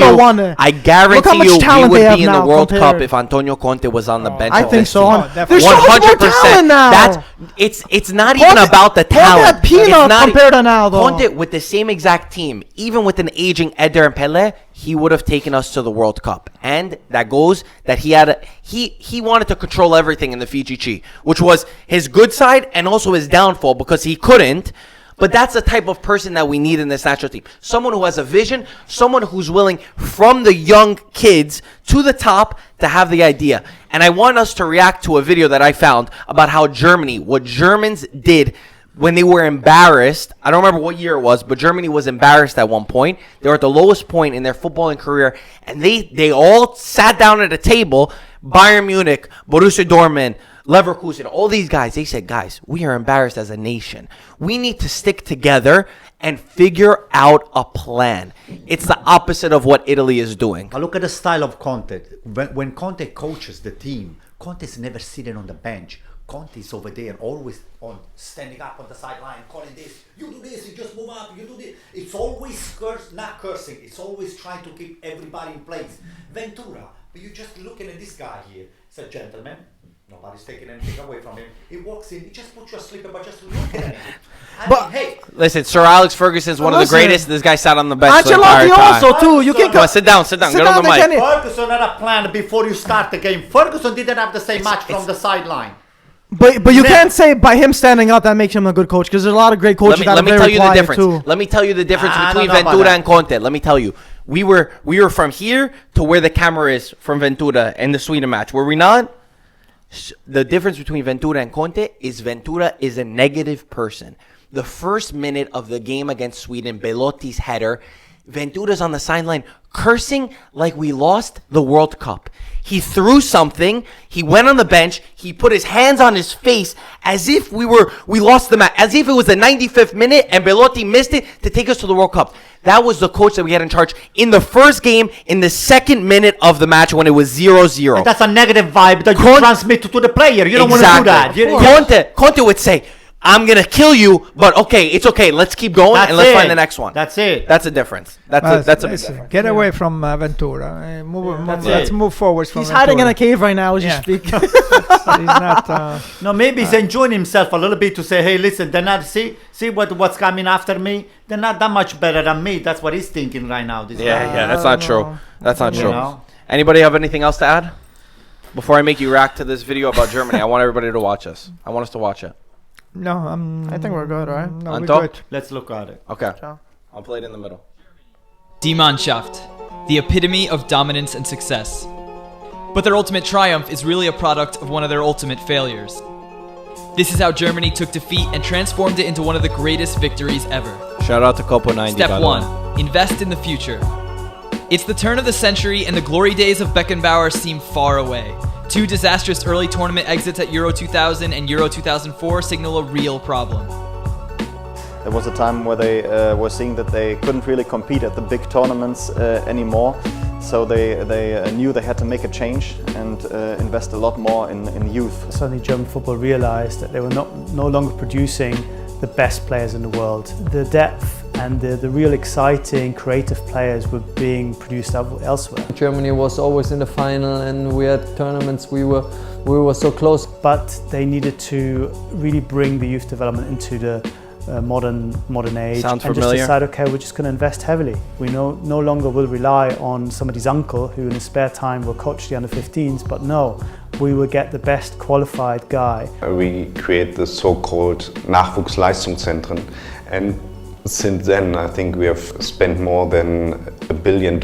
Speaker 1: would be in the World Cup if Antonio Conte was on the bench.
Speaker 3: I think so.
Speaker 1: There's 100% now. It's not even about the talent.
Speaker 3: It's not compared to now, though.
Speaker 1: Conte with the same exact team, even with an aging Eder and Pelé, he would have taken us to the World Cup. And that goes that he wanted to control everything in the Fiji, which was his good side and also his downfall because he couldn't. But that's the type of person that we need in this national team. Someone who has a vision, someone who's willing from the young kids to the top to have the idea. And I want us to react to a video that I found about how what Germans did when they were embarrassed, I don't remember what year it was, but Germany was embarrassed at one point. They were at the lowest point in their footballing career, and they all sat down at a table, Bayern Munich, Borussia Dortmund, Leverkusen, all these guys, they said, guys, we are embarrassed as a nation. We need to stick together and figure out a plan. It's the opposite of what Italy is doing.
Speaker 2: I look at the style of Conte. When Conte coaches the team, Conte's never sitting on the bench. Conte's over there, always on standing up on the sideline, calling this. You do this, you just move up, you do this. It's always not cursing. It's always trying to keep everybody in place. Ventura, but you're just looking at this guy here. He's a gentleman. Nobody's taking anything away from him. He walks in, he just puts you asleep by just looking at him.
Speaker 3: But
Speaker 2: hey,
Speaker 1: Listen, Sir Alex Ferguson's one of the
Speaker 3: Listen.
Speaker 1: greatest. This guy sat on the bench the entire
Speaker 3: Ancelotti
Speaker 1: time.
Speaker 3: also too. You can
Speaker 1: Come on, sit down.
Speaker 3: Sit
Speaker 1: Get on
Speaker 3: down,
Speaker 1: the mic.
Speaker 3: Kenny.
Speaker 2: Ferguson had a plan before you start the game. Ferguson didn't have the same match from the sideline.
Speaker 3: But you can't say by him standing up that makes him a good coach, because there's a lot of great coaches
Speaker 1: Let me
Speaker 3: that are
Speaker 1: tell
Speaker 3: very
Speaker 1: you the
Speaker 3: quiet
Speaker 1: difference.
Speaker 3: too.
Speaker 1: Let me tell you the difference
Speaker 2: I
Speaker 1: between
Speaker 2: don't know about
Speaker 1: Ventura
Speaker 2: that.
Speaker 1: and Conte. Let me tell you. We were from here to where the camera is from Ventura in the Sweden match. Were we not? The difference between Ventura and Conte is Ventura is a negative person. The first minute of the game against Sweden, Belotti's header, Ventura's on the sideline cursing like we lost the World Cup. He threw something, he went on the bench, he put his hands on his face as if we lost the match, as if it was the 95th minute and Belotti missed it to take us to the World Cup. That was the coach that we had in charge in the first game, in the second minute of the match when it was 0-0.
Speaker 2: That's a negative vibe that you transmit to the player. You don't want to do that.
Speaker 1: Conte would say, I'm going to kill you, but okay, it's okay. Let's keep going and let's find the next one.
Speaker 2: That's it.
Speaker 1: That's a difference. That's a big
Speaker 4: Listen,
Speaker 1: difference.
Speaker 4: get away from Ventura. Let's move forward from
Speaker 3: He's hiding in
Speaker 4: Ventura.
Speaker 3: a cave right now as you
Speaker 4: Yeah.
Speaker 3: speak.
Speaker 4: He's not.
Speaker 2: No, maybe he's enjoying himself a little bit to say, hey, listen, they're not, see what's coming after me? They're not that much better than me. That's what he's thinking right now. This guy.
Speaker 1: Yeah, that's not true. That's not
Speaker 2: You
Speaker 1: true.
Speaker 2: know?
Speaker 1: Anybody have anything else to add? Before I make you react to this video about Germany, I want everybody to watch us. I want us to watch it.
Speaker 4: No,
Speaker 3: I think we're good, right?
Speaker 4: No,
Speaker 1: Anto?
Speaker 4: we're good.
Speaker 2: Let's look at it.
Speaker 1: Okay.
Speaker 3: Ciao.
Speaker 1: I'll play it in the middle.
Speaker 5: Die Mannschaft, the epitome of dominance and success. But their ultimate triumph is really a product of one of their ultimate failures. This is how Germany took defeat and transformed it into one of the greatest victories ever.
Speaker 1: Shout out to Copo 90.
Speaker 5: Step
Speaker 1: by the way.
Speaker 5: 1. Invest in the future. It's the turn of the century and the glory days of Beckenbauer seem far away. 2 disastrous early tournament exits at Euro 2000 and Euro 2004 signal a real problem.
Speaker 6: There was a time where they were seeing that they couldn't really compete at the big tournaments anymore. So they knew they had to make a change and invest a lot more in youth.
Speaker 7: Suddenly German football realised that they were no longer producing the best players in the world. The depth and the real exciting creative players were being produced elsewhere.
Speaker 8: Germany was always in the final, and we had tournaments we were so close.
Speaker 7: But they needed to really bring the youth development into the modern age.
Speaker 1: Sound
Speaker 7: and
Speaker 1: familiar?
Speaker 7: just decide, okay, we're just going to invest heavily. We no longer will rely on somebody's uncle who in his spare time will coach the under-15s, but no, we will get the best qualified guy.
Speaker 9: We create the so-called Nachwuchsleistungszentren, and since then I think we have spent more than $1 billion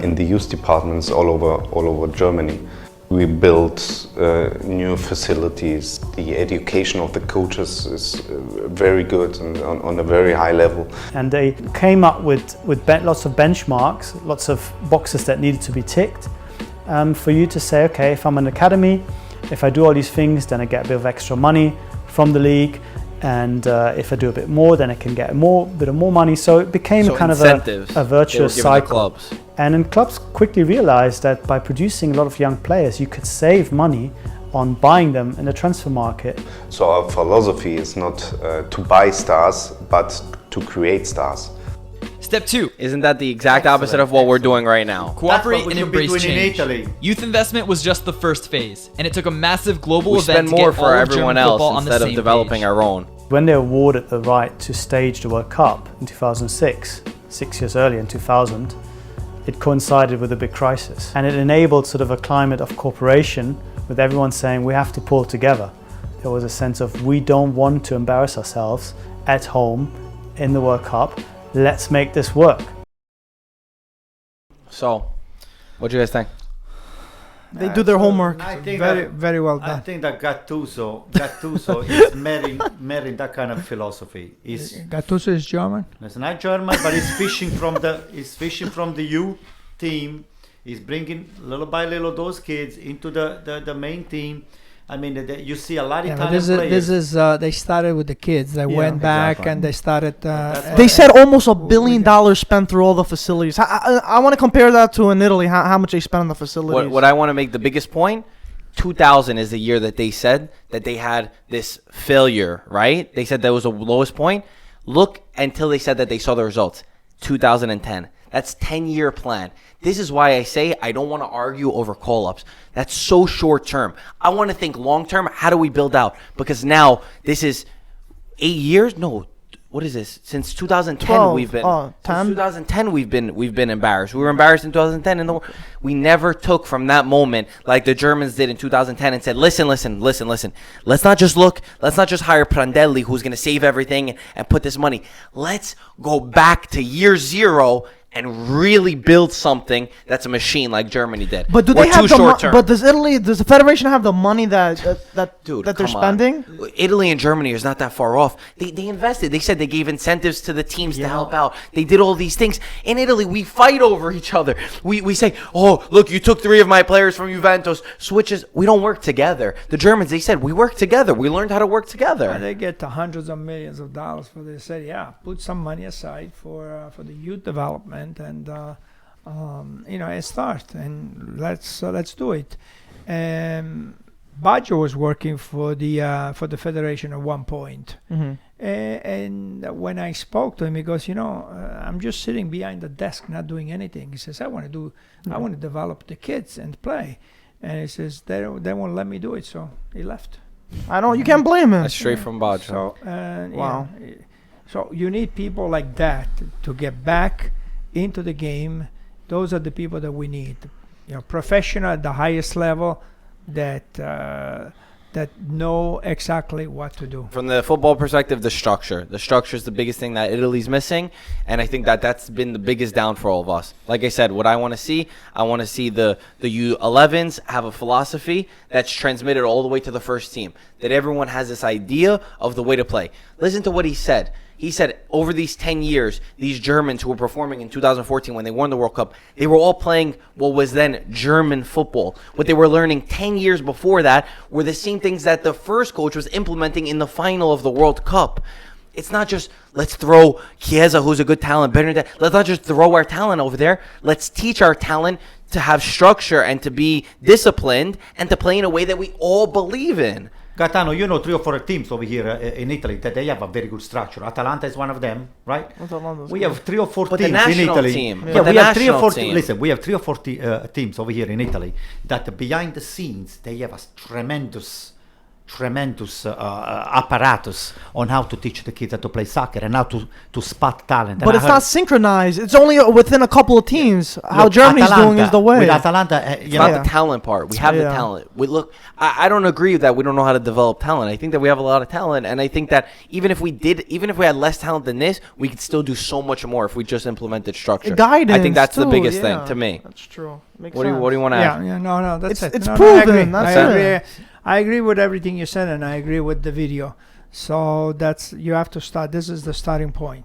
Speaker 9: in the youth departments all over Germany. We built new facilities. The education of the coaches is very good and on a very high level.
Speaker 7: And they came up with lots of benchmarks, lots of boxes that needed to be ticked for you to say, okay, if I'm an academy, if I do all these things, then I get a bit of extra money from the league. And if I do a bit more, then I can get a bit of more money. So it became kind of a virtuous cycle. And then clubs quickly realized that by producing a lot of young players, you could save money on buying them in the transfer market.
Speaker 9: So our philosophy is not to buy stars, but to create stars.
Speaker 5: Step 2.
Speaker 1: Isn't that the exact opposite of what we're doing right now?
Speaker 5: Cooperate
Speaker 2: we
Speaker 5: and
Speaker 2: should be
Speaker 5: embrace
Speaker 2: doing in
Speaker 5: change.
Speaker 2: Italy.
Speaker 5: Youth investment was just the first phase, and it took a massive global
Speaker 1: We
Speaker 5: event
Speaker 1: spend
Speaker 5: to
Speaker 1: more
Speaker 5: get
Speaker 1: for
Speaker 5: all of
Speaker 1: everyone
Speaker 5: German
Speaker 1: else
Speaker 5: football on the
Speaker 1: instead of
Speaker 5: same
Speaker 1: developing
Speaker 5: page.
Speaker 1: our own.
Speaker 7: When they awarded the right to stage the World Cup in 2006, 6 years earlier in 2000, it coincided with a big crisis. And it enabled sort of a climate of cooperation with everyone saying we have to pull together. There was a sense of we don't want to embarrass ourselves at home in the World Cup. Let's make this work.
Speaker 1: So, what do you guys think?
Speaker 3: They do their homework.
Speaker 2: I think
Speaker 4: Very,
Speaker 2: that,
Speaker 4: very well
Speaker 2: I
Speaker 4: done.
Speaker 2: think that Gattuso is marrying that kind of philosophy.
Speaker 4: Gattuso is German.
Speaker 2: It's not German, but he's fishing from the youth team. He's bringing little by little those kids into the main team. I mean, you see a lot of Italian players.
Speaker 4: This is they started with the kids. They went back
Speaker 2: exactly.
Speaker 4: and they started.
Speaker 3: They said almost $1 billion spent through all the facilities. I want to compare that to in Italy, how much they spend on the facilities.
Speaker 1: What I want to make the biggest point, 2000 is the year that they said that they had this failure, right? They said that was the lowest point. Look until they said that they saw the results. 2010. That's 10-year plan. This is why I say I don't want to argue over call-ups. That's so short term. I want to think long term. How do we build out? Because now this is 8 years. No, what is this? Since 2010
Speaker 3: 12,
Speaker 1: we've been.
Speaker 3: 10?
Speaker 1: Since 2010 we've been embarrassed. We were embarrassed in 2010, we never took from that moment like the Germans did in 2010 and said, listen. Let's not just look. Let's not just hire Prandelli, who's going to save everything and put this money. Let's go back to year zero and really build something that's a machine like Germany did.
Speaker 3: But do
Speaker 1: We're
Speaker 3: they have
Speaker 1: too
Speaker 3: the
Speaker 1: short term.
Speaker 3: But does the federation have the money that
Speaker 1: Dude,
Speaker 3: they're
Speaker 1: come
Speaker 3: spending?
Speaker 1: on. Italy and Germany is not that far off. They invested. They said they gave incentives to the teams to help out. They did all these things. In Italy, we fight over each other. We say, oh, look, you took 3 of my players from Juventus. Switches. We don't work together. The Germans, they said, we work together. We learned how to work together.
Speaker 4: And they get hundreds of millions of dollars for this. They said, put some money aside for the youth development and a start, and let's do it. Baggio was working for the federation at one point. And when I spoke to him, he goes, I'm just sitting behind the desk, not doing anything. He says, I want to develop the kids and play. And he says, they won't let me do it, so he left.
Speaker 3: You can't blame him.
Speaker 1: That's straight from Baggio.
Speaker 4: So,
Speaker 3: Wow.
Speaker 4: So you need people like that to get back into the game. Those are the people that we need. Professional at the highest level that know exactly what to do.
Speaker 1: From the football perspective, the structure. The structure is the biggest thing that Italy's missing, and I think that's been the biggest down for all of us. Like I said, what I want to see the U11s have a philosophy that's transmitted all the way to the first team, that everyone has this idea of the way to play. Listen to what he said. He said over these 10 years, these Germans who were performing in 2014 when they won the World Cup, they were all playing what was then German football. What they were learning 10 years before that were the same things that the first coach was implementing in the final of the World Cup. It's not just, let's throw Chiesa, who's a good talent, better than that. Let's not just throw our talent over there. Let's teach our talent to have structure and to be disciplined and to play in a way that we all believe in.
Speaker 2: Gaetano, 3 or 4 teams over here in Italy that they have a very good structure. Atalanta is one of them, right? We have 3 or 4
Speaker 1: But the
Speaker 2: teams in
Speaker 1: national
Speaker 2: Italy.
Speaker 1: team.
Speaker 2: Yeah,
Speaker 1: But the
Speaker 2: we have 3 or 4
Speaker 1: national team.
Speaker 2: Listen, we have 3 or 4 teams over here in Italy that behind the scenes they have a tremendous apparatus on how to teach the kids how to play soccer and how to spot talent.
Speaker 3: But it's not synchronized. It's only within a couple of teams. How
Speaker 2: Look,
Speaker 3: Germany's
Speaker 2: Atalanta,
Speaker 3: doing is the way.
Speaker 2: With Atalanta,
Speaker 1: It's not the talent part. We have the
Speaker 3: Yeah.
Speaker 1: talent. I don't agree that we don't know how to develop talent. I think that we have a lot of talent, and I think that even if we had less talent than this, we could still do so much more if we just implemented structure.
Speaker 3: Guidance.
Speaker 1: I think that's the
Speaker 3: too,
Speaker 1: biggest
Speaker 3: yeah.
Speaker 1: thing to me.
Speaker 3: That's true. Makes
Speaker 1: What do
Speaker 3: sense.
Speaker 1: you want to add?
Speaker 4: No, that's it.
Speaker 3: It's
Speaker 4: No,
Speaker 3: proven,
Speaker 4: I
Speaker 3: that's
Speaker 4: agree.
Speaker 3: it.
Speaker 4: I agree with everything you said, and I agree with the video. So you have to start. This is the starting point.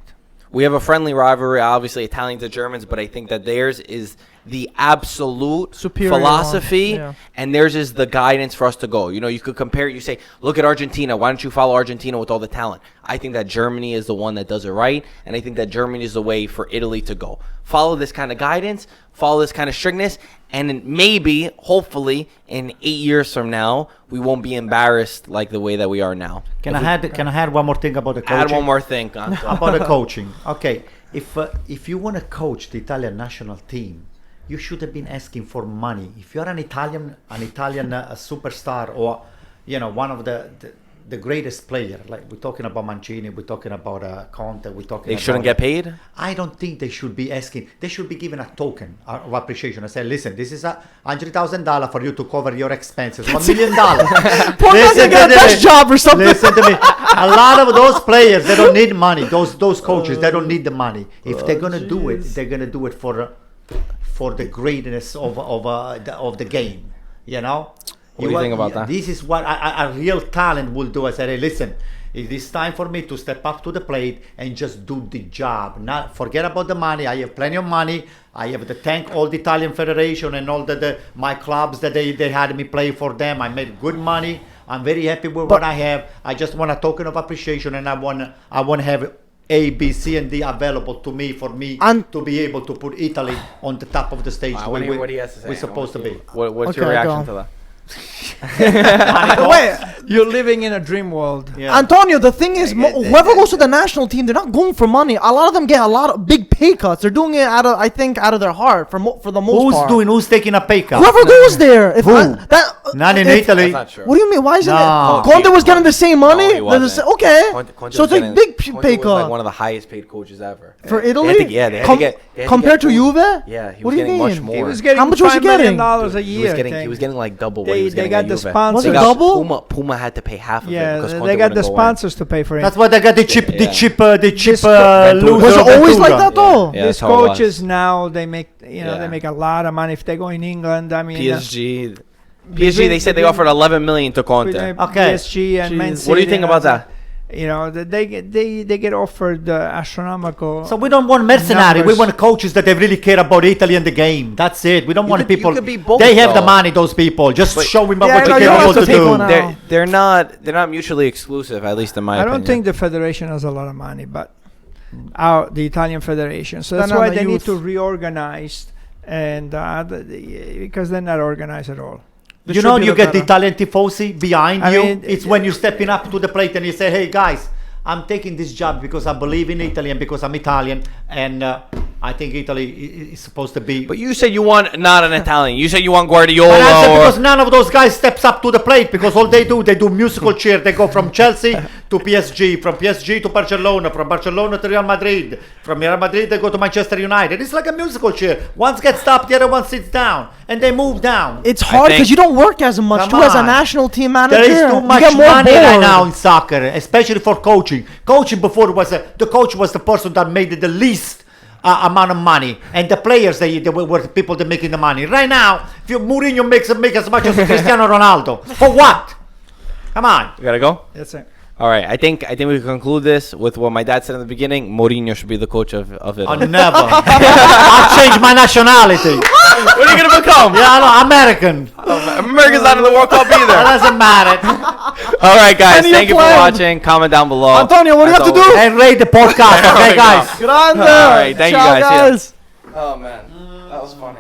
Speaker 1: We have a friendly rivalry, obviously Italians and Germans, but I think that theirs is the absolute
Speaker 3: Superior
Speaker 1: philosophy,
Speaker 3: one, yeah.
Speaker 1: and theirs is the guidance for us to go. You could compare it. You say, look at Argentina. Why don't you follow Argentina with all the talent? I think that Germany is the one that does it right, and I think that Germany is the way for Italy to go. Follow this kind of guidance, follow this kind of strictness, and then maybe, hopefully, in 8 years from now, we won't be embarrassed like the way that we are now.
Speaker 2: Can I add one more thing about the coaching?
Speaker 1: Add one more thing.
Speaker 2: About the coaching. Okay, if you want to coach the Italian national team, you should have been asking for money. If you're an Italian superstar, or one of the greatest player, like we're talking about Mancini, we're talking about Conte,
Speaker 1: They shouldn't get paid?
Speaker 2: I don't think they should be asking. They should be given a token of appreciation. I say, listen, this is $100,000 for you to cover your expenses. $1 million.
Speaker 3: Poor doesn't get a desk job or something.
Speaker 2: Listen to me. A lot of those players, they don't need money. Those coaches, they don't need the money. If they're gonna do it, they're gonna do it for the greatness of the game. You know.
Speaker 1: What do you think about that?
Speaker 2: This is what a real talent will do. I said, hey, listen, it is time for me to step up to the plate and just do the job. Not forget about the money. I have plenty of money. I have to thank all the Italian Federation and all my clubs that they had me play for them. I made good money. I'm very happy with what I have. I just want a token of appreciation, and I want to have A, B, C, and D available to me to be able to put Italy on the top of the stage.
Speaker 1: What he has to say?
Speaker 2: We're supposed to be.
Speaker 1: What's your reaction to that?
Speaker 3: Wait,
Speaker 4: You're living in a dream world.
Speaker 2: Yeah.
Speaker 3: Antonio, the thing is, whoever goes to the national team, they're not going for money. A lot of them get a lot of big pay cuts. They're doing it out of their heart for the most part.
Speaker 2: Who's taking a pay cut?
Speaker 3: Whoever goes there. If
Speaker 2: Not in Italy.
Speaker 1: That's not true.
Speaker 3: What do you mean? Why isn't
Speaker 2: No.
Speaker 3: it? Conte was getting the same money.
Speaker 1: No, he wasn't.
Speaker 3: Okay,
Speaker 1: Conte
Speaker 3: so it's
Speaker 1: was
Speaker 3: like big
Speaker 1: Conte
Speaker 3: pay
Speaker 1: was like
Speaker 3: cut
Speaker 1: one of the highest paid coaches ever.
Speaker 3: for
Speaker 1: They
Speaker 3: Italy.
Speaker 1: had to- yeah, they had to get- they had to
Speaker 3: compared
Speaker 1: get
Speaker 3: to
Speaker 1: food.
Speaker 3: Juve.
Speaker 1: Yeah, he
Speaker 3: What
Speaker 1: was
Speaker 3: do you
Speaker 1: getting much
Speaker 3: mean?
Speaker 1: more.
Speaker 4: He was getting
Speaker 3: How much was he
Speaker 4: $5 million
Speaker 3: getting?
Speaker 4: a
Speaker 1: He
Speaker 4: year.
Speaker 1: was getting like double what he was
Speaker 4: They
Speaker 1: getting
Speaker 4: got
Speaker 1: at
Speaker 4: the
Speaker 1: Juve.
Speaker 4: sponsors.
Speaker 3: Was it
Speaker 1: They got
Speaker 3: double?
Speaker 1: Puma had to pay half of it
Speaker 4: Yeah,
Speaker 1: because Conte
Speaker 4: they got the
Speaker 1: wouldn't go in.
Speaker 4: sponsors to pay for it.
Speaker 2: That's why they got the cheap
Speaker 1: Ventura.
Speaker 2: loser.
Speaker 3: Was it always like
Speaker 2: Ventura.
Speaker 3: that though?
Speaker 1: Yeah,
Speaker 4: These
Speaker 1: that's how it was.
Speaker 4: coaches now they make they
Speaker 1: Yeah.
Speaker 4: make a lot of money if they go in England. I mean,
Speaker 1: PSG, they said they offered 11 million to Conte.
Speaker 2: Okay.
Speaker 4: PSG and Man City.
Speaker 1: What do you think about that?
Speaker 4: You know, they get offered astronomical.
Speaker 2: So we don't want mercenary. We
Speaker 4: numbers.
Speaker 2: want coaches that they really care about Italy and the game. That's it. We don't want people.
Speaker 1: you could be both,
Speaker 2: they have the
Speaker 1: though.
Speaker 2: money. Those people. Just show them
Speaker 3: Yeah,
Speaker 2: what
Speaker 3: no,
Speaker 2: you
Speaker 3: you
Speaker 2: care
Speaker 3: don't
Speaker 2: about
Speaker 3: have
Speaker 2: to
Speaker 3: to take
Speaker 2: do.
Speaker 3: one out.
Speaker 1: They're not mutually exclusive, at least in my
Speaker 4: I
Speaker 1: opinion.
Speaker 4: don't think the federation has a lot of money, but the Italian federation. So that's
Speaker 3: Then
Speaker 4: why
Speaker 3: on the
Speaker 4: they need
Speaker 3: youth.
Speaker 4: to reorganize, and because they're not organized at all.
Speaker 2: You know, you get the Italian tifosi behind
Speaker 4: I
Speaker 2: you.
Speaker 4: mean,
Speaker 2: It's when you're stepping up to the plate and you say, "Hey guys, I'm taking this job because I believe in Italy and because I'm Italian, and I think Italy is supposed to be."
Speaker 1: But you said you want not an Italian. You said you want Guardiola.
Speaker 2: But I said
Speaker 1: or-
Speaker 2: because none of those guys steps up to the plate, because all they do musical chair. They go from Chelsea to PSG, from PSG to Barcelona, from Barcelona to Real Madrid, from Real Madrid they go to Manchester United. It's like a musical chair. One gets stopped, the other one sits down, and they move down.
Speaker 3: It's hard
Speaker 1: think-
Speaker 3: because you don't work as much
Speaker 2: Come
Speaker 3: too as a
Speaker 2: on.
Speaker 3: national team manager.
Speaker 2: There is too
Speaker 3: You
Speaker 2: much
Speaker 3: get more
Speaker 2: money right
Speaker 3: bored.
Speaker 2: now in soccer, especially for coaching. Coaching before was the coach was the person that made the least amount of money, and the players they were the people that making the money. Right now, if you Mourinho make as much as Cristiano Ronaldo, for what? Come on.
Speaker 1: You gotta go.
Speaker 4: That's it.
Speaker 1: All right, I think we can conclude this with what my dad said in the beginning. Mourinho should be the coach of
Speaker 2: Oh,
Speaker 1: Italy.
Speaker 2: never. I'll change my nationality.
Speaker 1: What are you gonna become?
Speaker 2: Yeah, I know, American.
Speaker 1: America's not in the World Cup
Speaker 2: That
Speaker 1: either.
Speaker 2: doesn't matter.
Speaker 1: All right, guys,
Speaker 3: Any
Speaker 1: thank you for
Speaker 3: plan?
Speaker 1: watching. Comment down below.
Speaker 3: Antonio, what do you have to do?
Speaker 2: And rate the podcast, okay, guys?
Speaker 3: Grande.
Speaker 1: All right, thank you,
Speaker 3: Ciao,
Speaker 1: guys. See ya.
Speaker 3: guys.
Speaker 1: Oh man, that was funny.